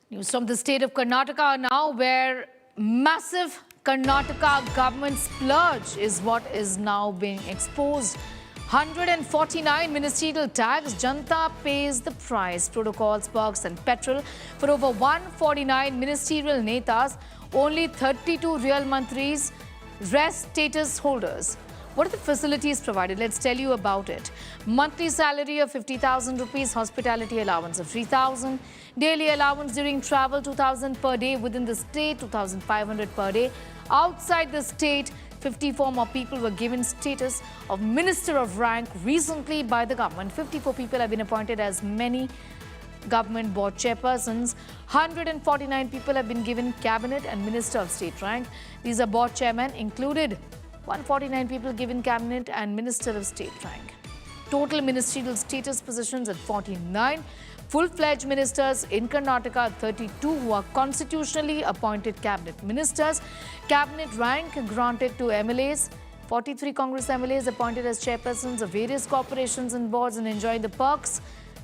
News from the state of Karnataka now, where massive Karnataka government splurge is what is now being exposed. 149 ministerial tags, Janta pays the price. Protocols, perks and petrol for over 149 ministerial netas, only 32 real mantris, rest status holders. What are the facilities provided? Let's tell you about it. Monthly salary of 50,000 rupees, hospitality allowance of 3,000, daily allowance during travel 2,000 per day within the state, 2,500 per day. Outside the state, 54 more people were given status of Minister of Rank recently by the government. 54 people have been appointed as many government board chairpersons. 149 people have been given cabinet and Minister of State rank. These are board chairmen included. 149 people given cabinet and Minister of State rank. Total ministerial status positions at 49. Full-fledged ministers in Karnataka, 32 who are constitutionally appointed cabinet ministers. Cabinet rank granted to MLAs. 43 Congress MLAs appointed as chairpersons of various corporations and boards and enjoying the perks.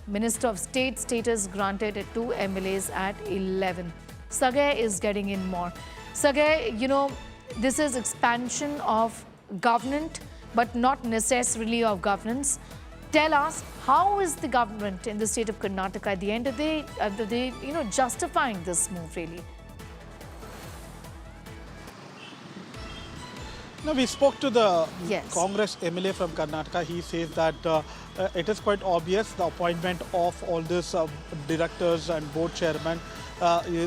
Minister of State status granted to 2 MLAs at 11. Sagay is getting in more. Sagay, this is expansion of government, but not necessarily of governance. Tell us, how is the government in the state of Karnataka at the end of the day, justifying this move really? No, we spoke to the Yes. Congress MLA from Karnataka. He says that it is quite obvious the appointment of all these directors and board chairmen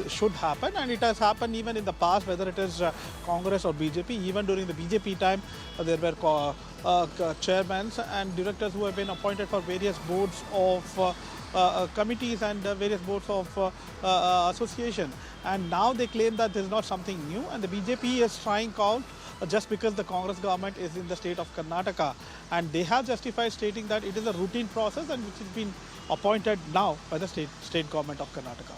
should happen, and it has happened even in the past, whether it is Congress or BJP. Even during the BJP time, there were chairmen and directors who have been appointed for various boards of committees and various boards of association. And now they claim that this is not something new, and the BJP is trying out just because the Congress government is in the state of Karnataka, and they have justified stating that it is a routine process and which has been appointed now by the state government of Karnataka.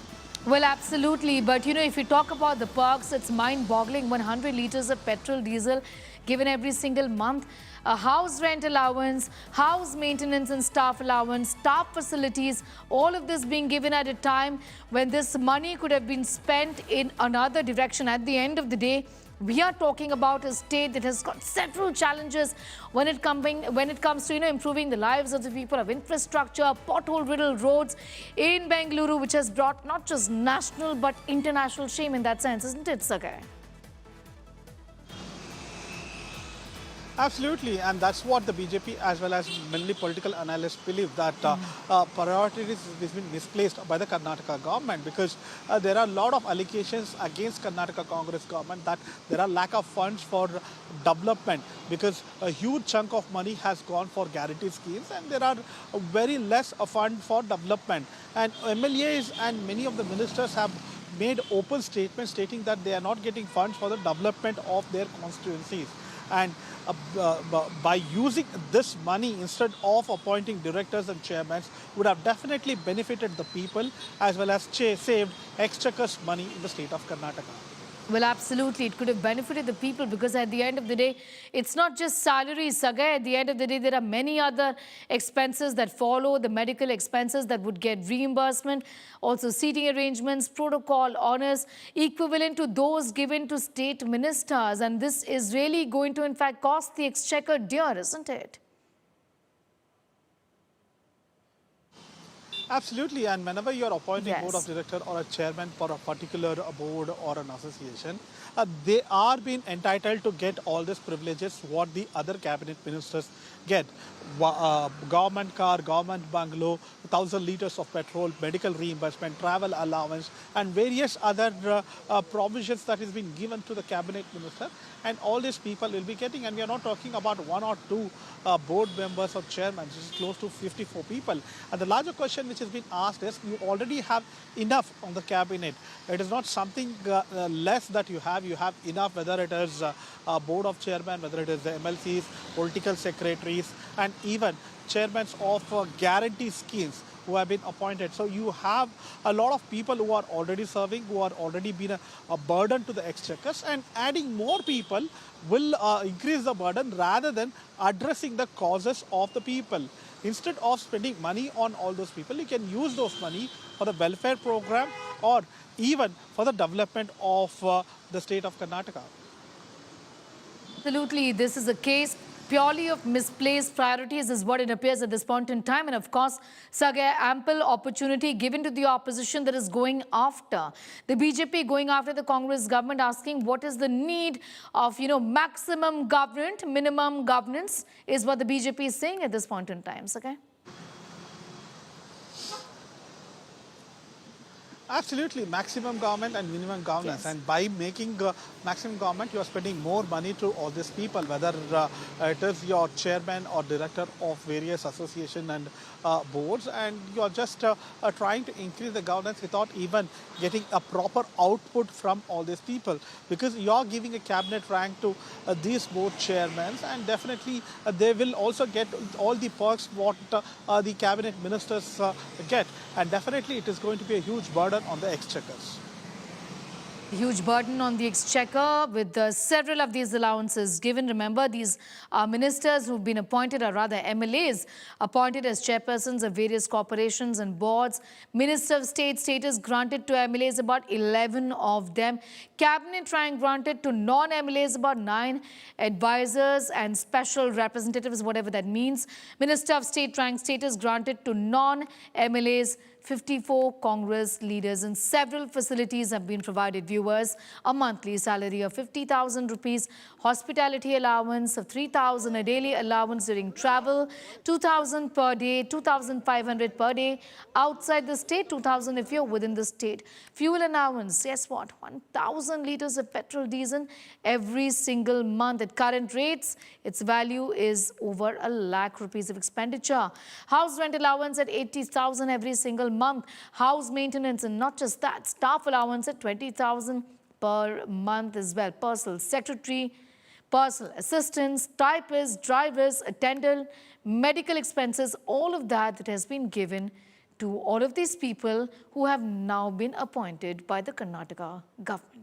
Well, absolutely. But, if you talk about the perks, it's mind-boggling. 100 litres of petrol, diesel given every single month. A house rent allowance, house maintenance and staff allowance, staff facilities, all of this being given at a time when this money could have been spent in another direction. At the end of the day, we are talking about a state that has got several challenges when it comes to improving the lives of the people, of infrastructure, pothole-riddled roads in Bengaluru, which has brought not just national but international shame in that sense, isn't it, Sagay? Absolutely, and that's what the BJP as well as many political analysts believe, that priorities has been misplaced by the Karnataka government, because there are a lot of allegations against Karnataka Congress government that there are lack of funds for development, because a huge chunk of money has gone for guarantee schemes and there are very less fund for development. And MLAs and many of the ministers have made open statements stating that they are not getting funds for the development of their constituencies. And by using this money instead of appointing directors and chairmen would have definitely benefited the people as well as saved Exchequer's money in the state of Karnataka. Well, absolutely. It could have benefited the people, because at the end of the day, it's not just salaries, Sagay. At the end of the day, there are many other expenses that follow, the medical expenses that would get reimbursement, also seating arrangements, protocol, honors, equivalent to those given to state ministers. And this is really going to, in fact, cost the Exchequer dear, isn't it? Absolutely, and whenever you are appointing Yes. board of director or a chairman for a particular board or an association, they are being entitled to get all these privileges what the other cabinet ministers get. Government car, government bungalow, 1,000 litres of petrol, medical reimbursement, travel allowance, and various other provisions that is being given to the cabinet minister. And all these people will be getting, and we are not talking about 1 or 2 board members or chairmen. This is close to 54 people. And the larger question which has been asked is, you already have enough on the cabinet. It is not something less that you have enough, whether it is a board of chairmen, whether it is the MLCs, political secretaries, and even chairmen of guarantee schemes who have been appointed. So you have a lot of people who are already serving, who are already been a burden to the exchequers, and adding more people will increase the burden rather than addressing the causes of the people. Instead of spending money on all those people, you can use those money for the welfare program or even for the development of the state of Karnataka. Absolutely, this is a case purely of misplaced priorities is what it appears at this point in time. And of course, Saga, ample opportunity given to the opposition that is going after the BJP, going after the Congress government, asking what is the need of, maximum government, minimum governance is what the BJP is saying at this point in time. Okay. Absolutely, maximum government and minimum governance. Yes. And by making maximum government, you are spending more money to all these people, whether it is your chairman or director of various association and boards, and you are just trying to increase the governance without even getting a proper output from all these people, because you are giving a cabinet rank to these board chairmen, and definitely they will also get all the perks what the cabinet ministers get, and definitely it is going to be a huge burden on the exchequers. Huge burden on the Exchequer with several of these allowances given. Remember, these ministers who've been appointed, or rather MLAs, appointed as chairpersons of various corporations and boards. Minister of State status granted to MLAs, about 11 of them. Cabinet rank granted to non-MLAs, about 9. Advisors and special representatives, whatever that means. Minister of State rank status granted to non-MLAs. 54 Congress leaders and several facilities have been provided. Viewers, a monthly salary of 50,000 rupees, hospitality allowance of 3,000, a daily allowance during travel, 2,000 per day, 2,500 per day outside the state, 2,000 if you're within the state. Fuel allowance, guess what? 1,000 liters of petrol, diesel every single month. At current rates, its value is over ₹1 lakh of expenditure. House rent allowance at 80,000 every single month. House maintenance, and not just that, staff allowance at 20,000 per month as well. Personal secretary, personal assistants, typists, drivers, attendant, medical expenses, all of that has been given to all of these people who have now been appointed by the Karnataka government.